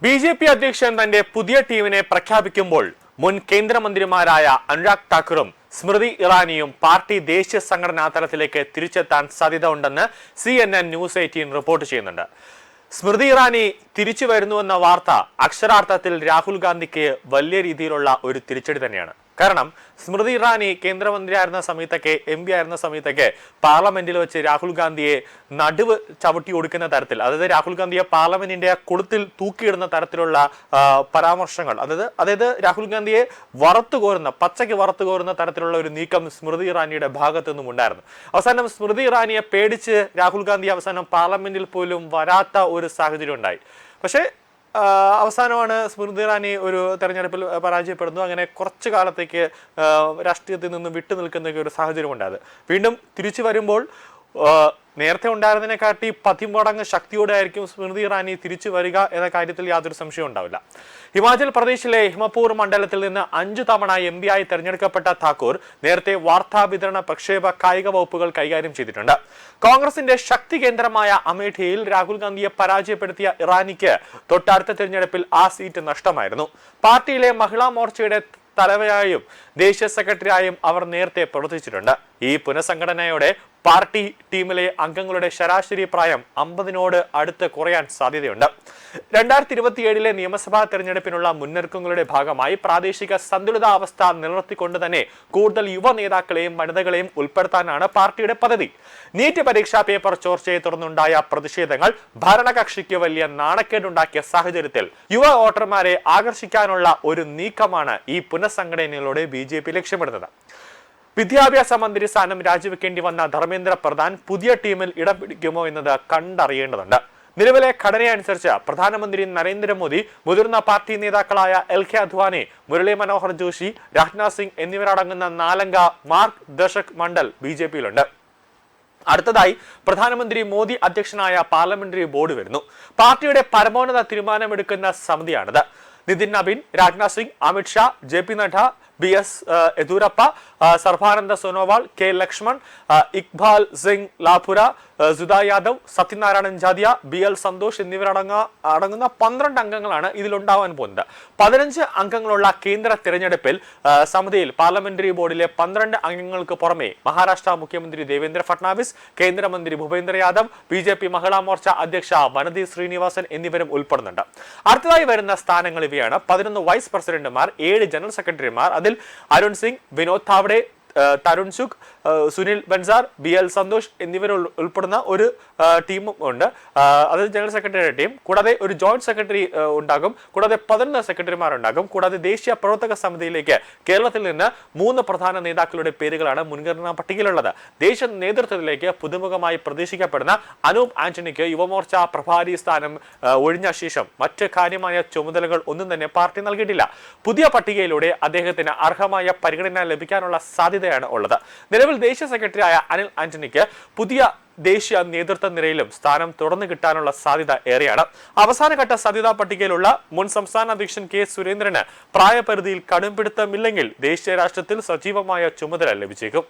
BJP. അധ്യക്ഷൻ തന്റെ പുതിയ ടീമിനെ പ്രഖ്യാപിക്കുമ്പോൾ മുൻ കേന്ദ്രമന്ത്രിമാരായ അനുരാഗ് ഠാക്കൂറും സ്മൃതി ഇറാനിയും പാർട്ടി ദേശീയ സംഘടനാ തലത്തിലേക്ക് തിരിച്ചെത്താൻ സാധ്യത ഉണ്ടെന്ന് CNN ന്യൂസ് 18 റിപ്പോർട്ട് ചെയ്യുന്നുണ്ട്. സ്മൃതി ഇറാനി തിരിച്ചു വരുന്നുവെന്ന വാർത്ത അക്ഷരാർത്ഥത്തിൽ രാഹുൽ ഗാന്ധിക്ക് വലിയ രീതിയിലുള്ള ഒരു തിരിച്ചടി തന്നെയാണ്. കാരണം സ്മൃതി ഇറാനി കേന്ദ്രമന്ത്രിയായിരുന്ന സമയത്തൊക്കെ MP ആയിരുന്ന സമയത്തൊക്കെ പാർലമെന്റിൽ വെച്ച് രാഹുൽ ഗാന്ധിയെ നടുവ് ചവിട്ടി ഒടുക്കുന്ന തരത്തിൽ, അതായത് രാഹുൽ ഗാന്ധിയെ പാർലമെന്റിന്റെ കുളത്തിൽ തൂക്കിയിടുന്ന തരത്തിലുള്ള പരാമർശങ്ങൾ, അതായത് രാഹുൽ ഗാന്ധിയെ പച്ചയ്ക്ക് വറുത്തു കോരുന്ന തരത്തിലുള്ള ഒരു നീക്കം സ്മൃതി ഇറാനിയുടെ ഭാഗത്തു നിന്നും ഉണ്ടായിരുന്നു. അവസാനം സ്മൃതി ഇറാനിയെ പേടിച്ച് രാഹുൽ ഗാന്ധി അവസാനം പാർലമെന്റിൽ പോലും വരാത്ത ഒരു സാഹചര്യം ഉണ്ടായി. പക്ഷേ അവസാനമാണ് സ്മൃതി ഇറാനി ഒരു തെരഞ്ഞെടുപ്പിൽ പരാജയപ്പെടുന്നു. അങ്ങനെ കുറച്ചു കാലത്തേക്ക് രാഷ്ട്രീയത്തിൽ നിന്ന് വിട്ടു നിൽക്കുന്ന ഒരു സാഹചര്യം ഉണ്ടായത്. വീണ്ടും തിരിച്ചു വരുമ്പോൾ നേരത്തെ ഉണ്ടായിരുന്നതിനെക്കാട്ടി 10 മടങ്ങ് ശക്തിയോടെ ആയിരിക്കും സ്മൃതി ഇറാനി തിരിച്ചു വരിക എന്ന കാര്യത്തിൽ യാതൊരു സംശയവും ഉണ്ടാവില്ല. ഹിമാചൽ പ്രദേശിലെ ഹിമപൂർ മണ്ഡലത്തിൽ നിന്ന് 5 തവണ MP ആയി തെരഞ്ഞെടുക്കപ്പെട്ട ഠാക്കൂർ നേരത്തെ വാർത്താ വിതരണ, പ്രക്ഷേപ, കായിക വകുപ്പുകൾ കൈകാര്യം ചെയ്തിട്ടുണ്ട്. കോൺഗ്രസിന്റെ ശക്തി കേന്ദ്രമായ അമേഠിയിൽ രാഹുൽ ഗാന്ധിയെ പരാജയപ്പെടുത്തിയ ഇറാനിക്ക് തൊട്ടടുത്ത തെരഞ്ഞെടുപ്പിൽ ആ സീറ്റ് നഷ്ടമായിരുന്നു. പാർട്ടിയിലെ മഹിളാ മോർച്ചയുടെ തലവനായും ദേശീയ സെക്രട്ടറിയായും അവർ നേരത്തെ പ്രവർത്തിച്ചിട്ടുണ്ട്. ഈ പുനഃസംഘടനയോടെ പാർട്ടി ടീമിലെ അംഗങ്ങളുടെ ശരാശരി പ്രായം 50നോട് അടുത്ത് കുറയാൻ സാധ്യതയുണ്ട്. 2027 നിയമസഭാ തെരഞ്ഞെടുപ്പിനുള്ള മുന്നൊരുക്കങ്ങളുടെ ഭാഗമായി പ്രാദേശിക സന്തുലിതാവസ്ഥ നിലനിർത്തിക്കൊണ്ട് തന്നെ കൂടുതൽ യുവ നേതാക്കളെയും വനിതകളെയും ഉൾപ്പെടുത്താനാണ് പാർട്ടിയുടെ പദ്ധതി. നീറ്റ് പരീക്ഷാ പേപ്പർ ചോർച്ചയെ തുടർന്നുണ്ടായ പ്രതിഷേധങ്ങൾ ഭരണകക്ഷിക്ക് വലിയ നാണക്കേടുണ്ടാക്കിയ സാഹചര്യത്തിൽ യുവ വോട്ടർമാരെ ആകർഷിക്കാനുള്ള ഒരു നീക്കമാണ് ഈ പുനഃസംഘടനയിലൂടെ BJP ലക്ഷ്യമിടുന്നത്. വിദ്യാഭ്യാസ മന്ത്രി സ്ഥാനം രാജിവെക്കേണ്ടി വന്ന ധർമ്മേന്ദ്ര പ്രധാൻ പുതിയ ടീമിൽ ഇടം പിടിക്കുമോ എന്നത് കണ്ടറിയേണ്ടതുണ്ട്. നിലവിലെ ഘടനയനുസരിച്ച് പ്രധാനമന്ത്രി നരേന്ദ്രമോദി, മുതിർന്ന പാർട്ടി നേതാക്കളായ LK അദ്വാനി, മുരളി മനോഹർ ജോഷി, രാജ്നാഥ് സിംഗ് എന്നിവരടങ്ങുന്ന 4-അംഗ മാർഗ് ദർശക് മണ്ഡൽ BJPയിലുണ്ട്. അടുത്തതായി പ്രധാനമന്ത്രി മോദി അധ്യക്ഷനായ പാർലമെന്ററി ബോർഡ് വരുന്നു. പാർട്ടിയുടെ പരമോന്നത തീരുമാനമെടുക്കുന്ന സമിതിയാണിത്. Nitin Nabin, Rajnath Singh, Amit Shah, JP Nadda, BS Yediyurappa, Sarbananda Sonowal, K Lakshman, Iqbal Singh ലാപുര, Sudha Yadav, Sathyanarayanan ജാദിയ, BL Santhosh എന്നിവരടങ്ങുന്ന 12 അംഗങ്ങളാണ് ഇതിലുണ്ടാവാൻ പോകുന്നത്. 15 അംഗങ്ങളുള്ള കേന്ദ്ര തിരഞ്ഞെടുപ്പിൽ സമിതിയിൽ പാർലമെന്ററി ബോർഡിലെ 12 അംഗങ്ങൾക്ക് പുറമെ മഹാരാഷ്ട്ര മുഖ്യമന്ത്രി ദേവേന്ദ്ര ഫട്നാവിസ്, കേന്ദ്രമന്ത്രി ഭൂപേന്ദ്ര യാദവ്, BJP മഹിളാ മോർച്ച അധ്യക്ഷ വനതി ശ്രീനിവാസൻ എന്നിവരും ഉൾപ്പെടുന്നുണ്ട്. അടുത്തതായി വരുന്ന സ്ഥാനങ്ങൾ ഇവയാണ്: 11 വൈസ് പ്രസിഡന്റുമാർ, 7 ജനറൽ സെക്രട്ടറിമാർ. അതിൽ അരുൺ സിംഗ്, വിനോദ് താവ്ഡെ, തരുൺ ചുഗ്, സുനിൽ ബൻസാർ, BL സന്തോഷ് എന്നിവർ ഉൾപ്പെടുന്ന ഒരു ടീമും ഉണ്ട്. അതായത് ജനറൽ സെക്രട്ടറിയുടെ ടീം. കൂടാതെ ഒരു ജോയിന്റ് സെക്രട്ടറി ഉണ്ടാകും. കൂടാതെ 11 സെക്രട്ടറിമാരുണ്ടാകും. കൂടാതെ ദേശീയ പ്രവർത്തക സമിതിയിലേക്ക് കേരളത്തിൽ നിന്ന് 3 പ്രധാന നേതാക്കളുടെ പേരുകളാണ് മുൻഗണനാ പട്ടികയിലുള്ളത്. ദേശീയ നേതൃത്വത്തിലേക്ക് പുതുമുഖമായി പ്രതീക്ഷിക്കപ്പെടുന്ന അനൂപ് ആന്റണിക്ക് യുവമോർച്ച പ്രഭാരി സ്ഥാനം ഒഴിഞ്ഞ ശേഷം മറ്റ് കാര്യമായ ചുമതലകൾ ഒന്നും തന്നെ പാർട്ടി നൽകിയിട്ടില്ല. പുതിയ പട്ടികയിലൂടെ അദ്ദേഹത്തിന് അർഹമായ പരിഗണന ലഭിക്കാനുള്ള സാധ്യതയാണ് ഉള്ളത്. നിലവിൽ ദേശീയ സെക്രട്ടറിയായ അനിൽ ആന്റണിക്ക് പുതിയ ദേശീയ നേതൃത്വ നിരയിലും സ്ഥാനം തുടർന്നു കിട്ടാനുള്ള സാധ്യത ഏറെയാണ്. അവസാനഘട്ട സാധ്യതാ പട്ടികയിലുള്ള മുൻ സംസ്ഥാന അധ്യക്ഷൻ K സുരേന്ദ്രന് പ്രായപരിധിയിൽ കടുംപിടുത്തമില്ലെങ്കിൽ ദേശീയ രാഷ്ട്രീയത്തിൽ സജീവമായ ചുമതല ലഭിച്ചേക്കും.